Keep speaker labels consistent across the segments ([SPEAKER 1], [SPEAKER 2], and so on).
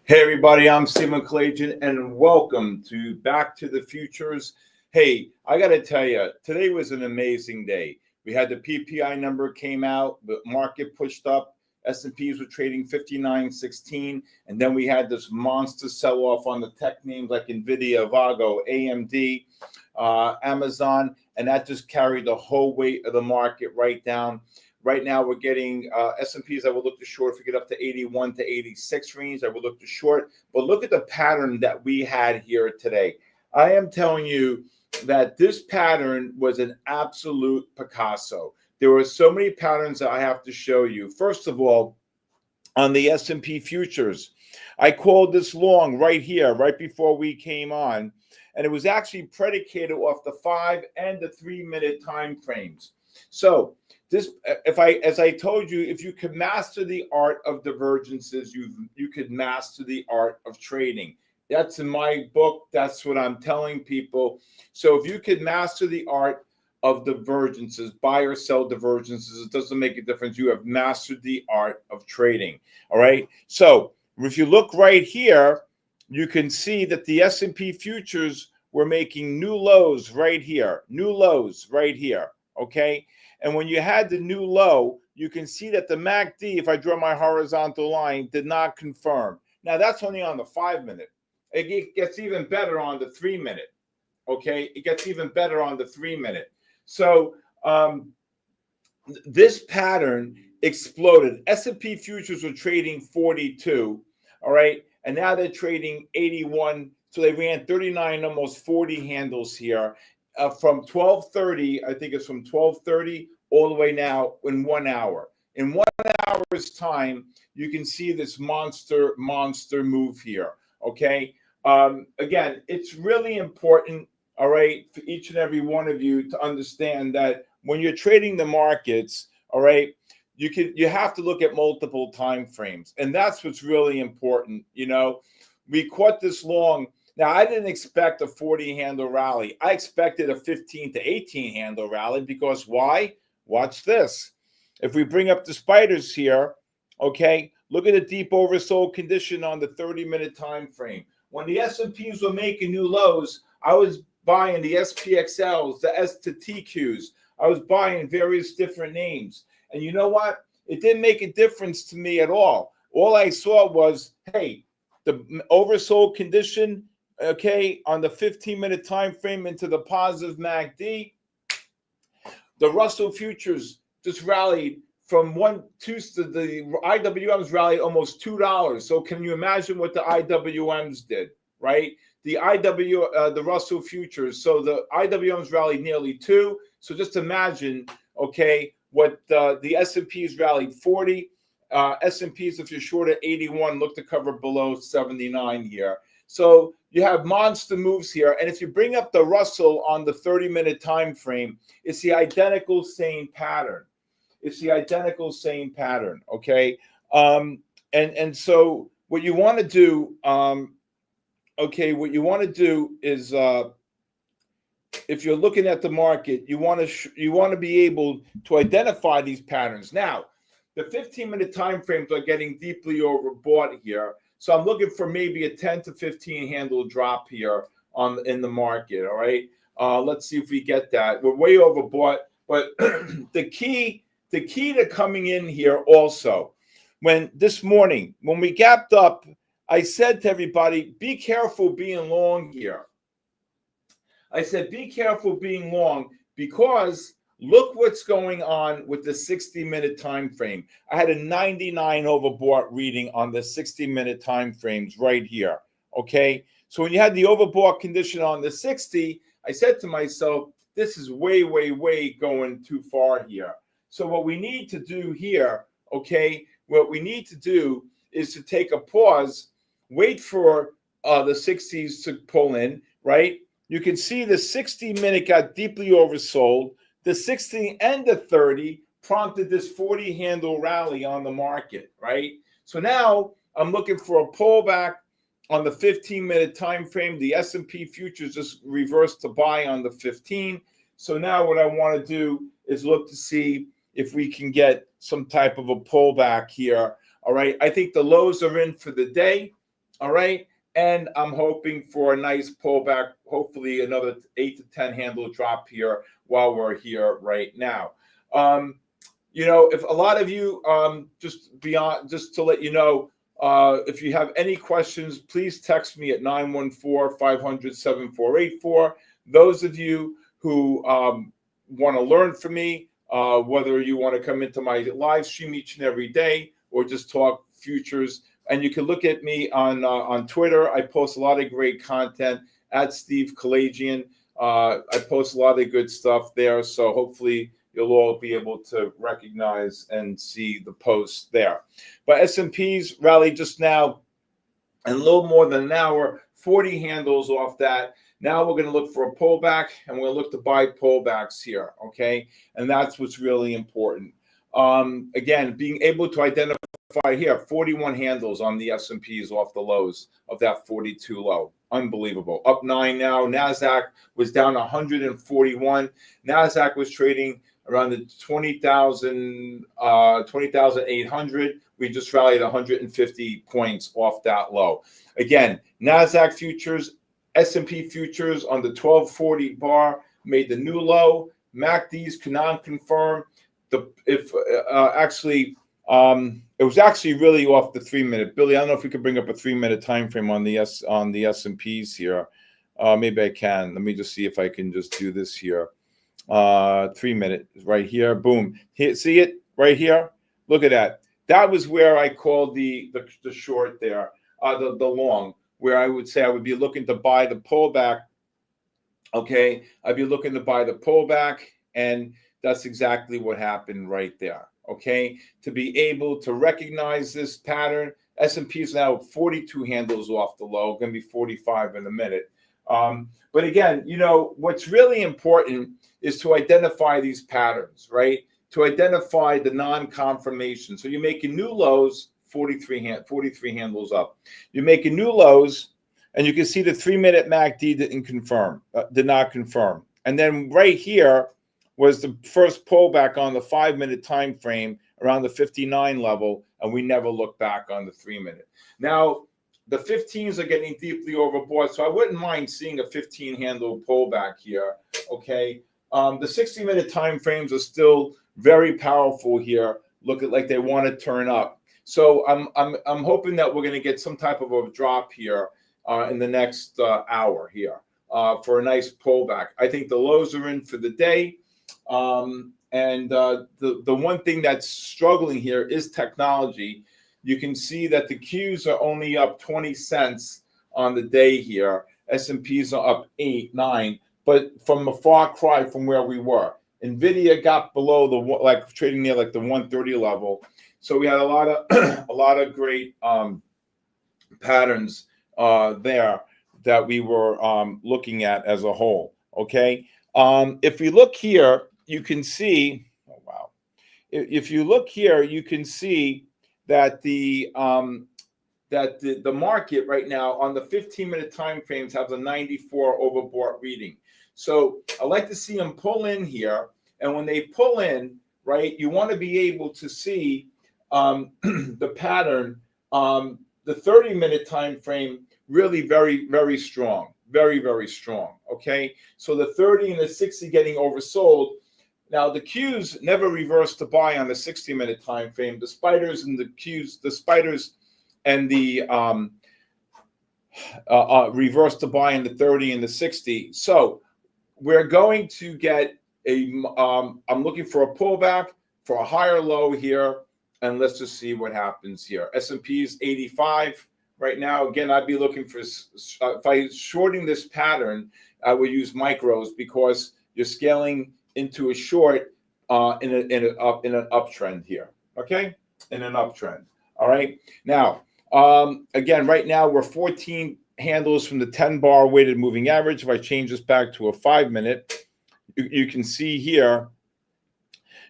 [SPEAKER 1] Hey everybody, I'm Stephen Kalayjian and welcome to Back to the Futures. Hey, I got to tell you, today was an amazing day. We had the PPI number came out, the market pushed up, S&Ps were trading 59.16, and then we had this monster sell-off on the tech names like NVIDIA, Vago, AMD, Amazon, and that just carried the whole weight of the market right down. Right now, we're getting S&Ps. I will look to short. If we get up to 81 to 86 range, I will look to short. But look at the pattern that we had here today. I am telling you that this pattern was an absolute Picasso. There were so many patterns that I have to show you. First of all, on the S&P futures, I called this long right here, right before we came on, and it was actually predicated off the 5 and the 3 minute time frames. So this, as I told you, if you could master the art of divergences, you could master the art of trading. That's in my book. That's what I'm telling people. So if you could master the art of divergences, buy or sell divergences, it doesn't make a difference. You have mastered the art of trading. All right. So if you look right here, you can see that the S&P futures were making new lows right here, new lows right here. Okay. And when you had the new low, you can see that the MACD, if I draw my horizontal line, did not confirm. Now, that's only on the 5 minute. It gets even better on the 3 minute. Okay, it gets even better on the 3 minute. So this pattern exploded. S&P futures were trading 42, all right? And now they're trading 81. So they ran 39, almost 40 handles here. From 12:30, I think it's from 12:30 all the way now in 1 hour. In 1 hour's time, you can see this monster move here, okay? Again, it's really important, all right, for each and every one of you to understand that when you're trading the markets, all right, you have to look at multiple time frames, and that's what's really important. You know, we caught this long. Now, I didn't expect a 40 handle rally. I expected a 15 to 18 handle rally because why? Watch this. If we bring up the spiders here, okay, look at the deep oversold condition on the 30-minute time frame. When the S&Ps were making new lows, I was buying the SPXLs, the S to TQs. I was buying various different names. And you know what? It didn't make a difference to me at all. All I saw was, hey, the oversold condition, okay, on the 15-minute time frame into the positive MACD. The Russell futures just rallied from the IWMs rallied almost $2. So can you imagine what the IWMs did, right? The Russell futures. So the IWMs rallied nearly 2. So just imagine, okay, what the S&Ps rallied 40. S&Ps, if you're short at 81, look to cover below 79 here. So you have monster moves here. And if you bring up the Russell on the 30-minute time frame, it's the identical same pattern. It's the identical same pattern, okay? And so what you want to do, okay, what you want to do is if you're looking at the market, you want to be able to identify these patterns. Now, the 15-minute time frames are getting deeply overbought here. So I'm looking for maybe a 10 to 15 handle drop here in the market, all right? Let's see if we get that. We're way overbought, but the key to coming in here also, this morning, when we gapped up, I said to everybody, be careful being long here. I said, be careful being long because look what's going on with the 60-minute time frame. I had a 99 overbought reading on the 60-minute time frames right here, okay? So when you had the overbought condition on the 60, I said to myself, this is way, way, way going too far here. So what we need to do here, okay, what we need to do is to take a pause, wait for the 60s to pull in, right? You can see the 60-minute got deeply oversold. The 60 and the 30 prompted this 40 handle rally on the market, right? So now I'm looking for a pullback on the 15-minute time frame. The S&P futures just reversed to buy on the 15. So now what I want to do is look to see if we can get some type of a pullback here. All right. I think the lows are in for the day. All right. And I'm hoping for a nice pullback, hopefully another 8 to 10 handle drop here while we're here right now. If a lot of you, just to let you know, if you have any questions, please text me at 914-500-7484. Those of you who want to learn from me, whether you want to come into my live stream each and every day or just talk futures, and you can look at me on Twitter. I post a lot of great content at Steve Kalayjian. I post a lot of good stuff there, so hopefully you'll all be able to recognize and see the posts there. But S&Ps rallied just now in a little more than an hour, 40 handles off that. Now we're going to look for a pullback, and we're going to look to buy pullbacks here, okay? And that's what's really important. Again, being able to identify here 41 handles on the S&Ps off the lows of that 42 low. Unbelievable. Up 9 now. NASDAQ was down 141. NASDAQ was trading around the 20,800. We just rallied 150 points off that low. Again, NASDAQ futures, S&P futures on the 1240 bar made the new low. MACDs could not confirm. It was actually really off the 3-minute. Billy, I don't know if we could bring up a 3-minute time frame on the S&Ps here. Maybe I can. Let me just see if I can just do this here. 3-minute right here. Boom. Here, see it right here? Look at that. That was where I called the short there, the long, where I would say I would be looking to buy the pullback. Okay, I'd be looking to buy the pullback, and that's exactly what happened right there. Okay, to be able to recognize this pattern, S&P is now 42 handles off the low, going to be 45 in a minute. But again, what's really important is to identify these patterns, right? To identify the non-confirmation. So you're making new lows, 43 handles up. You're making new lows, and you can see the 3-minute MACD did not confirm. And then right here was the first pullback on the 5-minute time frame around the 59 level, and we never looked back on the 3-minute. Now, the 15s are getting deeply overbought, so I wouldn't mind seeing a 15-handle pullback here, okay? The 60-minute time frames are still very powerful here. Look at like they want to turn up. So I'm hoping that we're going to get some type of a drop here in the next hour here for a nice pullback. I think the lows are in for the day. The one thing that's struggling here is technology. You can see that the Qs are only up 20 cents on the day here. S&Ps are up 8, 9, but from a far cry from where we were. Nvidia got below trading near like the 130 level. So we had a lot of great patterns there that we were looking at as a whole. Okay. If we look here, you can see, oh, wow. If you look here, you can see that the market right now on the 15-minute time frames has a 94 overbought reading. So I like to see them pull in here. And when they pull in, right, you want to be able to see the pattern. The 30-minute time frame really very, very strong. Very, very strong. Okay. So the 30 and the 60 getting oversold. Now the Qs never reversed to buy on the 60-minute time frame. The spiders and the Qs, the spiders and the reversed to buy in the 30 and the 60. So we're going to get I'm looking for a pullback for a higher low here, and let's just see what happens here. S&P is 85. Right now, again, I'd be looking for, if I shorting this pattern, I would use micros because you're scaling into a short in an uptrend here, okay? In an uptrend, all right? Now, again, right now we're 14 handles from the 10-bar weighted moving average. If I change this back to a 5-minute, you can see here,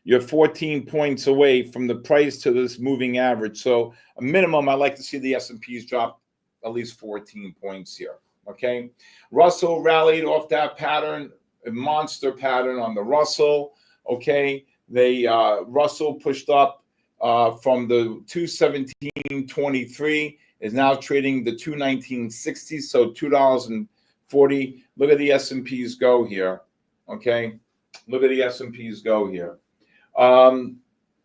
[SPEAKER 1] you're 14 points away from the price to this moving average. So a minimum, I like to see the S&Ps drop at least 14 points here, okay? Russell rallied off that pattern, a monster pattern on the Russell, okay? Russell pushed up from the 217.23 is now trading the 219.60, so $2.40. Look at the S&Ps go here. Okay, look at the S&Ps go here.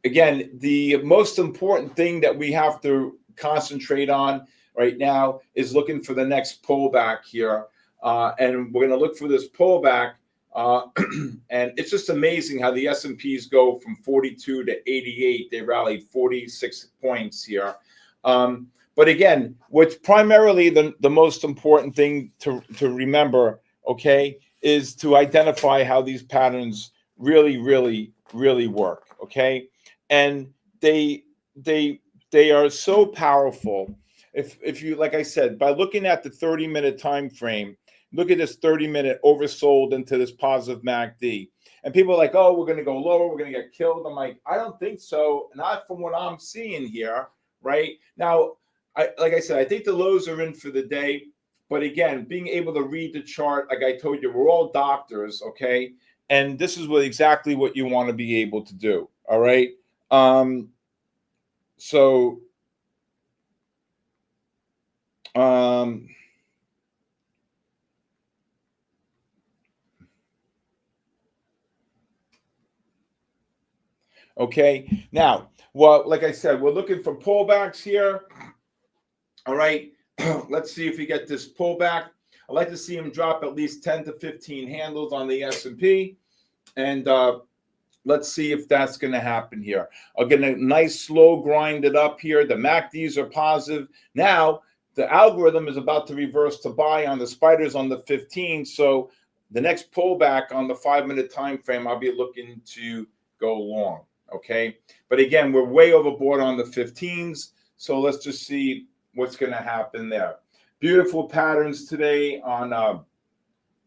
[SPEAKER 1] Again, the most important thing that we have to concentrate on right now is looking for the next pullback here. And we're going to look for this pullback. And it's just amazing how the S&Ps go from 42 to 88. They rallied 46 points here. But again, what's primarily the most important thing to remember, okay, is to identify how these patterns really work, okay? And they are so powerful. If you, like I said, by looking at the 30-minute time frame, look at this 30-minute oversold into this positive MACD. And people are like, oh, we're going to go lower, we're going to get killed. I'm like, I don't think so. Not from what I'm seeing here, right? Now, like I said, I think the lows are in for the day. But again, being able to read the chart, like I told you, we're all doctors, okay? And this is exactly what you want to be able to do, all right? Okay, now, well, like I said, we're looking for pullbacks here. All right, let's see if we get this pullback. I'd like to see him drop at least 10 to 15 handles on the S&P. And let's see if that's going to happen here. I'll get a nice slow grind it up here. The MACDs are positive. Now, the algorithm is about to reverse to buy on the spiders on the 15. So the next pullback on the 5-minute time frame, I'll be looking to go long. Okay. But again, we're way overboard on the 15s. So let's just see what's going to happen there. Beautiful patterns today on a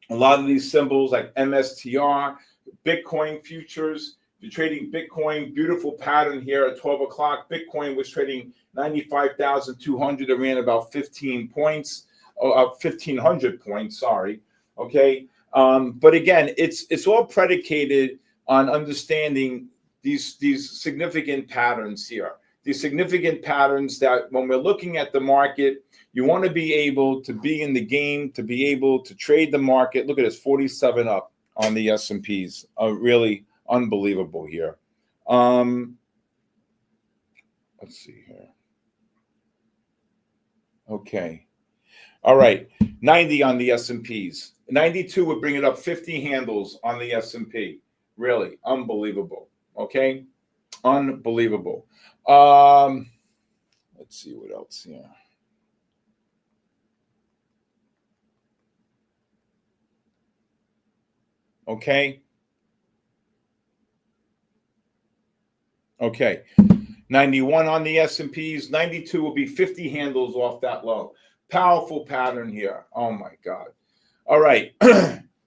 [SPEAKER 1] lot of these symbols like MSTR, Bitcoin futures. If you're trading Bitcoin, beautiful pattern here at 12 o'clock. Bitcoin was trading 95,200. It ran about 15 points, 1,500 points, sorry. Okay. But again, it's all predicated on understanding these significant patterns here. These significant patterns that when we're looking at the market, you want to be able to be in the game, to be able to trade the market. Look at this, 47 up on the S&Ps. Really unbelievable here. Let's see here. Okay. All right. 90 on the S&Ps. 92 would bring it up 50 handles on the S&P. Really unbelievable. Okay. Unbelievable. Let's see what else here. Okay. Okay. 91 on the S&Ps. 92 will be 50 handles off that low. Powerful pattern here. Oh my God. All right.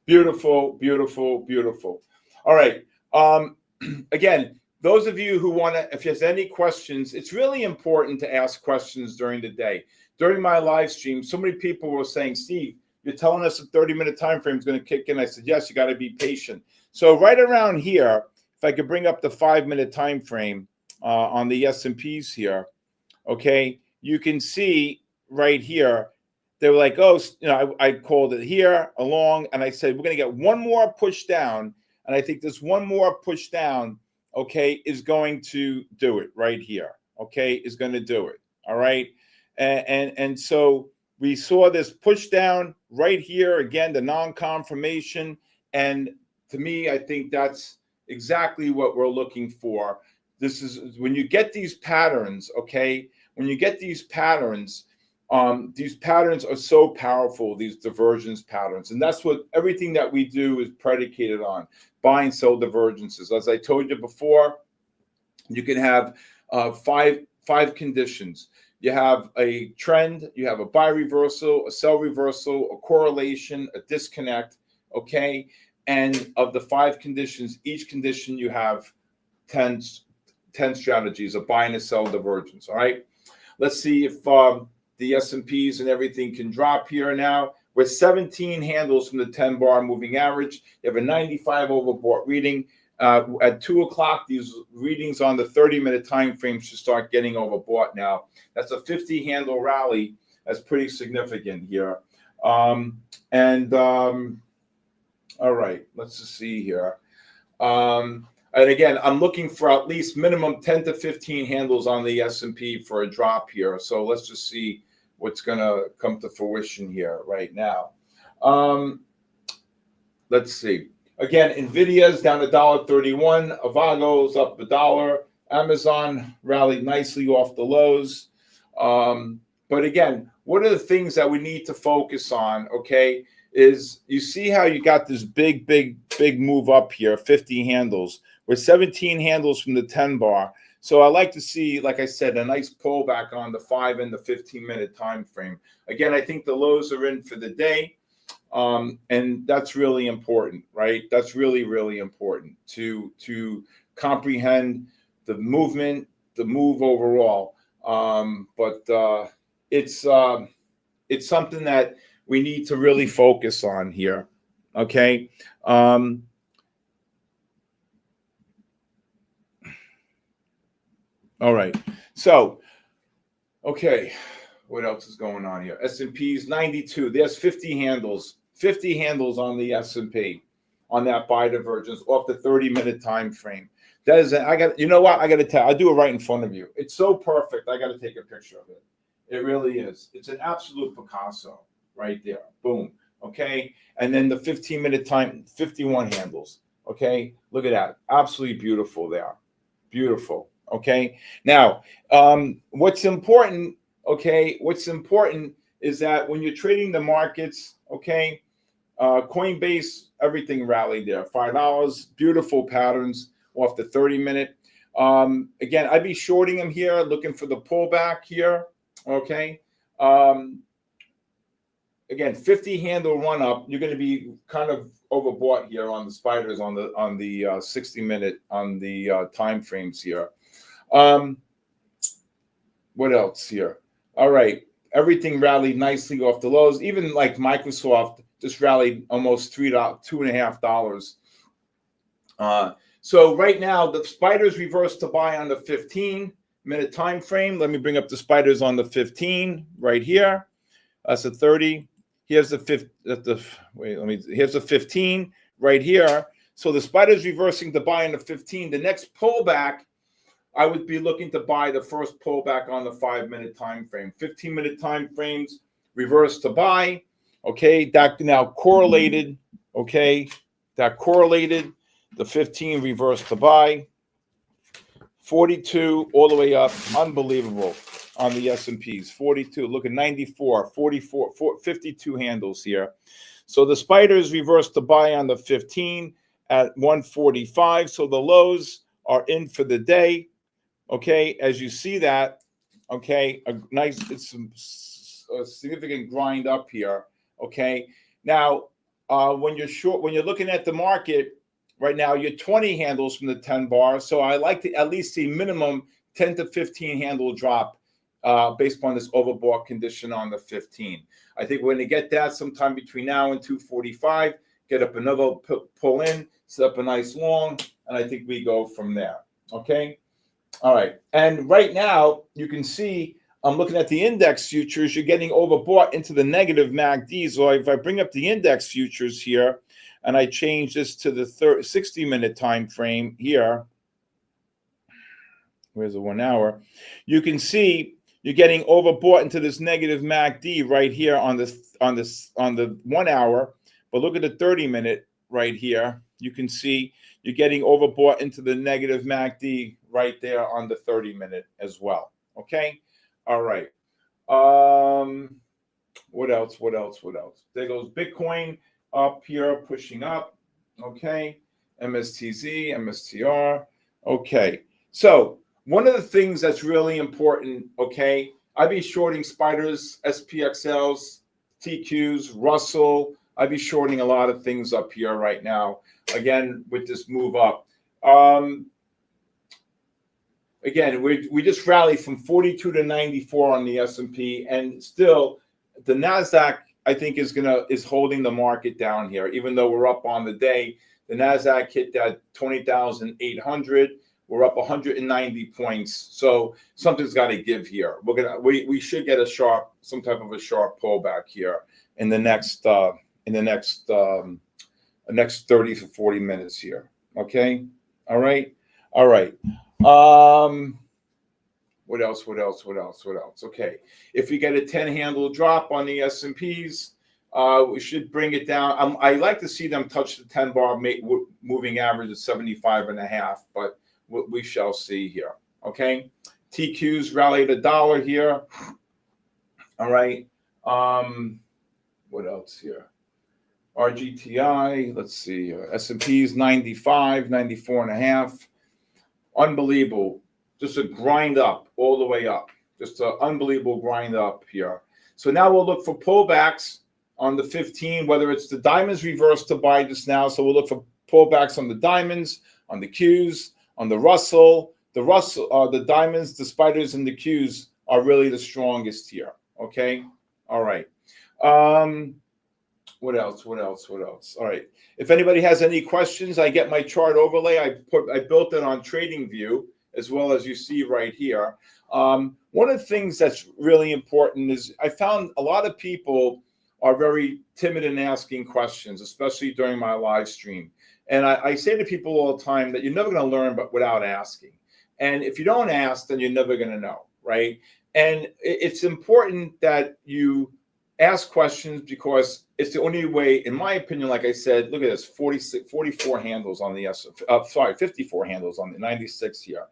[SPEAKER 1] Beautiful, beautiful, beautiful. All right. Again, those of you who want to, if there's any questions, it's really important to ask questions during the day. During my live stream, so many people were saying, Steve, you're telling us a 30-minute time frame is going to kick in. I said, yes, you got to be patient. So right around here, if I could bring up the 5-minute time frame on the S&Ps here, okay, you can see right here, they were like, oh, you know, I called it here along, and I said, we're going to get one more push down, and I think this one more push down, okay, is going to do it right here, okay, is going to do it, all right? And so we saw this push down right here, again, the non-confirmation, and to me, I think that's exactly what we're looking for. This is when you get these patterns, okay, when you get these patterns are so powerful, these divergence patterns. And that's what everything that we do is predicated on, buy and sell divergences. As I told you before, you can have five conditions. You have a trend, you have a buy reversal, a sell reversal, a correlation, a disconnect, okay? And of the 5 conditions, each condition you have 10 strategies, a buy and a sell divergence, all right? Let's see if the S&Ps and everything can drop here now. With 17 handles from the 10-bar moving average, you have a 95 overbought reading. At 2 o'clock, these readings on the 30-minute time frame should start getting overbought now. That's a 50 handle rally. That's pretty significant here. All right, let's just see here. And again, I'm looking for at least minimum 10 to 15 handles on the S&P for a drop here. So let's just see what's going to come to fruition here right now. Let's see. Again, Nvidia's down $1.31. Avago's up $1. Amazon rallied nicely off the lows. But again, what are the things that we need to focus on, okay, is you see how you got this big move up here, 50 handles. We're 17 handles from the 10 bar. So I like to see, like I said, a nice pullback on the 5 and the 15-minute time frame. Again, I think the lows are in for the day. And that's really important, right? That's really important to comprehend the movement, the move overall. But it's something that we need to really focus on here. Okay. All right. So, okay. What else is going on here? S&P's 92. There's 50 handles. 50 handles on the S&P on that buy divergence off the 30-minute time frame. That is, you know what? I got to tell. I'll do it right in front of you. It's so perfect. I got to take a picture of it. It really is. It's an absolute Picasso right there. Boom. Okay. And then the 15-minute time, 51 handles. Okay. Look at that. Absolutely beautiful there. Beautiful. Okay. Now, what's important, okay, what's important is that when you're trading the markets, okay, Coinbase, everything rallied there. $5, beautiful patterns off the 30-minute. Again, I'd be shorting them here, looking for the pullback here, okay. Again, 50 handle run up. You're going to be kind of overbought here on the spiders on the 60-minute on the time frames here. What else here? All right, everything rallied nicely off the lows. Even like Microsoft just rallied almost $2.50. So right now the spiders reversed to buy on the 15-minute time frame. Let me bring up the spiders on the 15 right here. That's a 30. Here's the here's the 15 right here. So the spiders reversing to buy on the 15. The next pullback, I would be looking to buy the first pullback on the 5-minute time frame. 15-minute time frames reverse to buy. Okay, that now correlated. Okay, that correlated. The 15 reverse to buy. 42 all the way up. Unbelievable on the S&Ps. 42. Look at 94, 44, 52 handles here. So the spiders reverse to buy on the 15 at 145. So the lows are in for the day. Okay, as you see that, okay, it's a significant grind up here. Okay, now when you're looking at the market right now, you're 20 handles from the 10 bar. So I like to at least see minimum 10 to 15 handle drop based upon this overbought condition on the 15. I think we're going to get that sometime between now and 245. Get up another pull in, set up a nice long, and I think we go from there. Okay. All right. And right now, you can see I'm looking at the index futures. You're getting overbought into the negative MACD. So if I bring up the index futures here and I change this to the 60-minute time frame here, where's the 1 hour? You can see you're getting overbought into this negative MACD right here on the 1 hour. But look at the 30-minute right here. You can see you're getting overbought into the negative MACD right there on the 30-minute as well. Okay. All right. What else? There goes Bitcoin up here, pushing up. Okay. MSTZ, MSTR. Okay. So one of the things that's really important, okay, I'd be shorting spiders, SPXLs, TQs, Russell. I'd be shorting a lot of things up here right now, again, with this move up. Again, we just rallied from 42 to 94 on the S&P, and still the NASDAQ, I think, is holding the market down here. Even though we're up on the day, The Nasdaq hit that 20,800. We're up 190 points. So something's got to give here. We should get some type of a sharp pullback here in the next 30 to 40 minutes here. Okay. All right. What else? Okay. If we get a 10 handle drop on the S&Ps, we should bring it down. I like to see them touch the 10 bar moving average of 75.5, but we shall see here. Okay. TQs rallied $1 here. All right. What else here? RGTI, let's see. S&P's 95, 94.5. Unbelievable. Just a grind up all the way up. Just an unbelievable grind up here. So now we'll look for pullbacks on the 15, whether it's the diamonds reversed to buy just now. So we'll look for pullbacks on the diamonds, on the Qs, on the Russell. The diamonds, the spiders, and the Qs are really the strongest here. Okay. All right. What else? All right. If anybody has any questions, I get my chart overlay. I built it on TradingView, as well as you see right here. One of the things that's really important is I found a lot of people are very timid in asking questions, especially during my live stream. And I say to people all the time that you're never going to learn but without asking. And if you don't ask, then you're never going to know, right? And it's important that you ask questions because it's the only way, in my opinion, like I said, look at this, 44 handles on the 54 handles on the 96 here.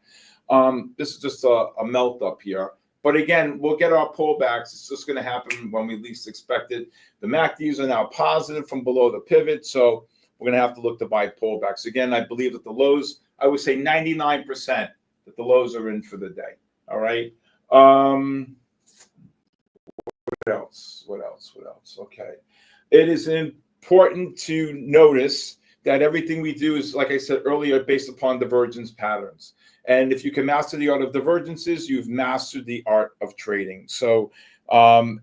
[SPEAKER 1] This is just a melt up here. But again, we'll get our pullbacks. It's just going to happen when we least expect it. The MACDs are now positive from below the pivot. So we're going to have to look to buy pullbacks. Again, I believe that the lows, I would say 99% that the lows are in for the day. All right. What else? Okay. It is important to notice that everything we do is, like I said earlier, based upon divergence patterns. And if you can master the art of divergences, you've mastered the art of trading. So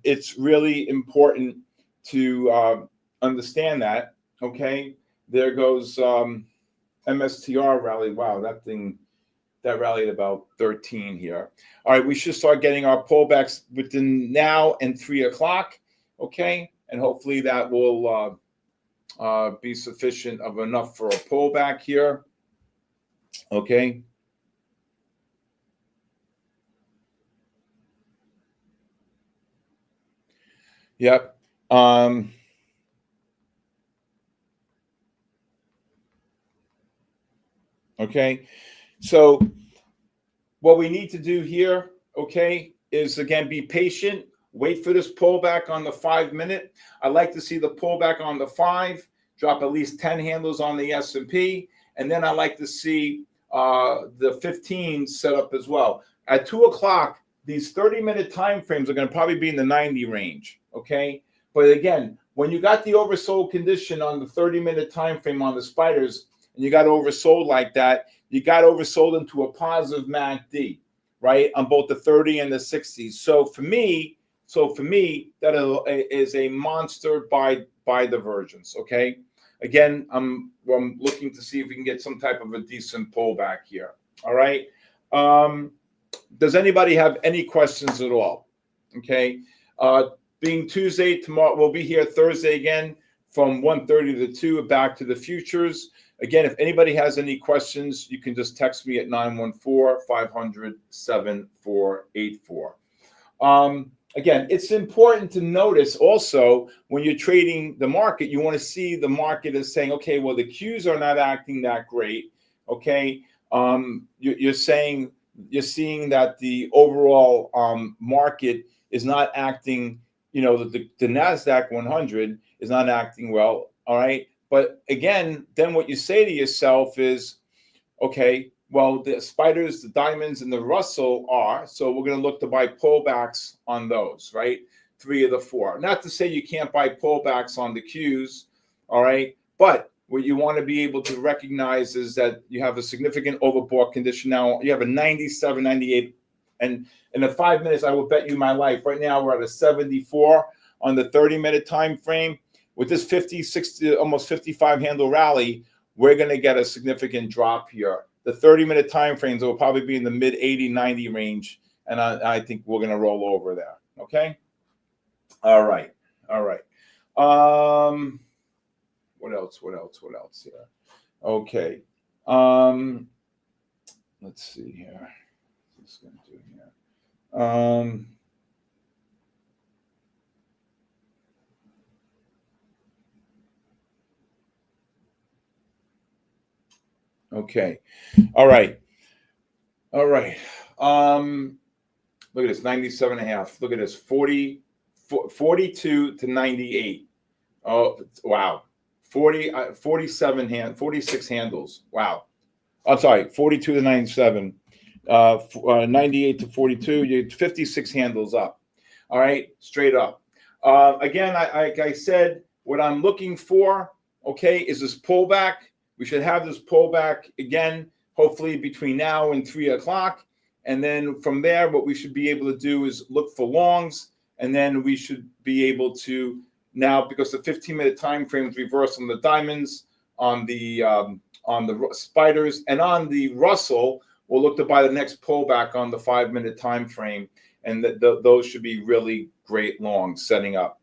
[SPEAKER 1] it's really important to understand that. Okay. There goes MSTR rally. Wow, that rallied about 13 here. All right, we should start getting our pullbacks within now and 3 o'clock. Okay, and hopefully that will be sufficient of enough for a pullback here. Okay. Yep. Okay. So what we need to do here, okay, is again be patient. Wait for this pullback on the 5-minute. I like to see the pullback on the 5, drop at least 10 handles on the S&P, and then I like to see the 15 set up as well. At 2 o'clock, these 30-minute time frames are going to probably be in the 90 range, okay? But again, when you got the oversold condition on the 30-minute time frame on the spiders, and you got oversold like that, you got oversold into a positive MACD, right, on both the 30 and the 60s. So for me, that is a monster buy divergence. Okay. Again, I'm looking to see if we can get some type of a decent pullback here. All right. Does anybody have any questions at all? Okay. Being Tuesday, tomorrow we'll be here Thursday again from 1:30 to 2, back to the futures. Again, if anybody has any questions, you can just text me at 914-500-7484. Again, it's important to notice also when you're trading the market, you want to see the market as saying, okay, well, the Qs are not acting that great. Okay. You're seeing that the overall market is not acting, the NASDAQ 100 is not acting well. All right. But again, then what you say to yourself is, okay, well, the spiders, the diamonds, and the Russell are, so we're going to look to buy pullbacks on those, right? 3 of the 4. Not to say you can't buy pullbacks on the Qs, all right? But what you want to be able to recognize is that you have a significant overbought condition now. You have a 97, 98, and in the 5 minutes, I will bet you my life. Right now, we're at a 74 on the 30-minute time frame. With this 50, 60, almost 55 handle rally, we're going to get a significant drop here. The 30-minute time frames will probably be in the mid 80, 90 range, and I think we're going to roll over there. Okay. All right. What else here? Okay. Let's see here. What's going to do here? Okay. All right. Look at this, 97.5. Look at this, 42 to 98. Oh, wow. 46 handles. Wow. I'm sorry, 42 to 97. 98 to 42. You had 56 handles up. All right, straight up. Again, like I said, what I'm looking for, okay, is this pullback. We should have this pullback again, hopefully between now and 3 o'clock. And then from there, what we should be able to do is look for longs. And then we should be able to now, because the 15-minute time frames reverse on the diamonds, on the spiders, and on the Russell, we'll look to buy the next pullback on the 5-minute time frame. And those should be really great longs setting up.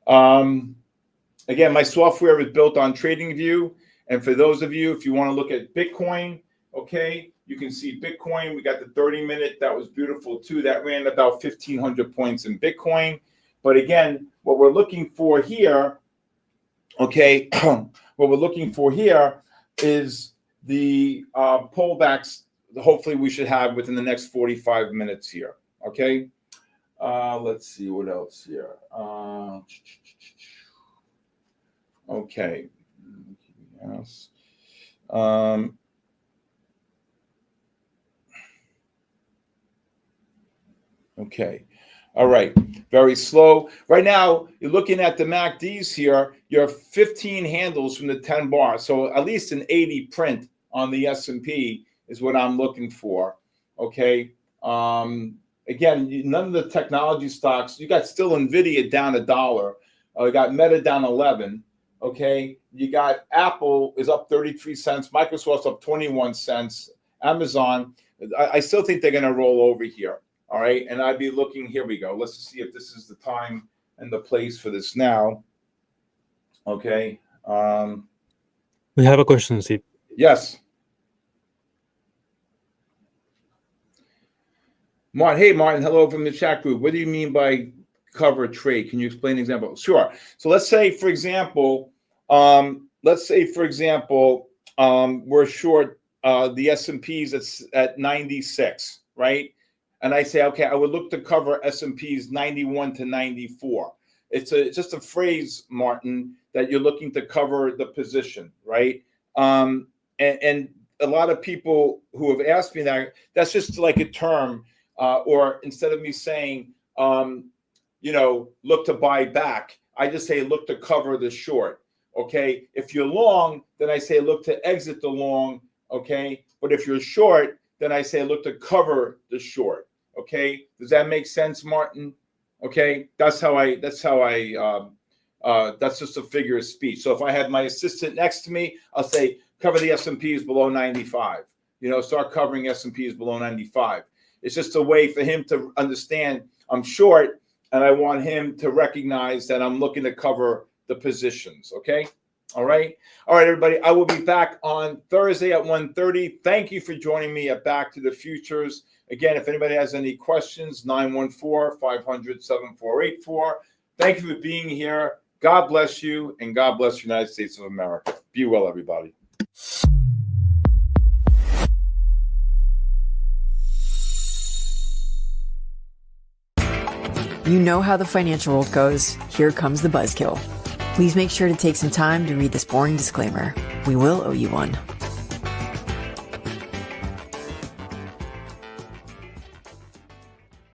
[SPEAKER 1] Again, my software is built on TradingView. And for those of you, if you want to look at Bitcoin, okay, you can see Bitcoin. We got the 30-minute. That was beautiful, too. That ran about 1,500 points in Bitcoin. But again, what we're looking for here, okay, what we're looking for here is the pullbacks. Hopefully, we should have within the next 45 minutes here, okay? Let's see what else here. Okay. Yes. Okay. All right. Very slow. Right now, you're looking at the MACDs here. You have 15 handles from the 10 bar. So at least an 80 print on the S&P is what I'm looking for. Okay. Again, none of the technology stocks. You got still NVIDIA down $1. You got Meta down 11. Okay. You got Apple is up 33 cents. Microsoft's up 21 cents. Amazon, I still think they're going to roll over here. All right, and I'd be looking, here we go. Let's see if this is the time and the place for this now. Okay.
[SPEAKER 2] We have a question, Steve.
[SPEAKER 1] Yes. Martin, hey, Martin, hello from the chat group. What do you mean by cover trade? Can you explain an example? Sure. So let's say, for example, we're short the S&Ps at 96, right? And I say, okay, I would look to cover S&Ps 91 to 94. It's just a phrase, Martin, that you're looking to cover the position, right? And a lot of people who have asked me that, that's just like a term, or instead of me saying, look to buy back, I just say look to cover the short, okay? If you're long, then I say look to exit the long, okay? But if you're short, then I say look to cover the short. Okay, does that make sense, Martin? Okay, that's just a figure of speech. So if I had my assistant next to me, I'll say cover the S&Ps below 95. Start covering S&Ps below 95. It's just a way for him to understand I'm short, and I want him to recognize that I'm looking to cover the positions. Okay. All right, everybody. I will be back on Thursday at 1:30. Thank you for joining me at Back to the Futures. Again, if anybody has any questions, 914-500-7484. Thank you for being here. God bless you, and God bless the United States of America. Be well, everybody.
[SPEAKER 3] You know how the financial world goes. Here comes the buzzkill. Please make sure to take some time to read this boring disclaimer. We will owe you one.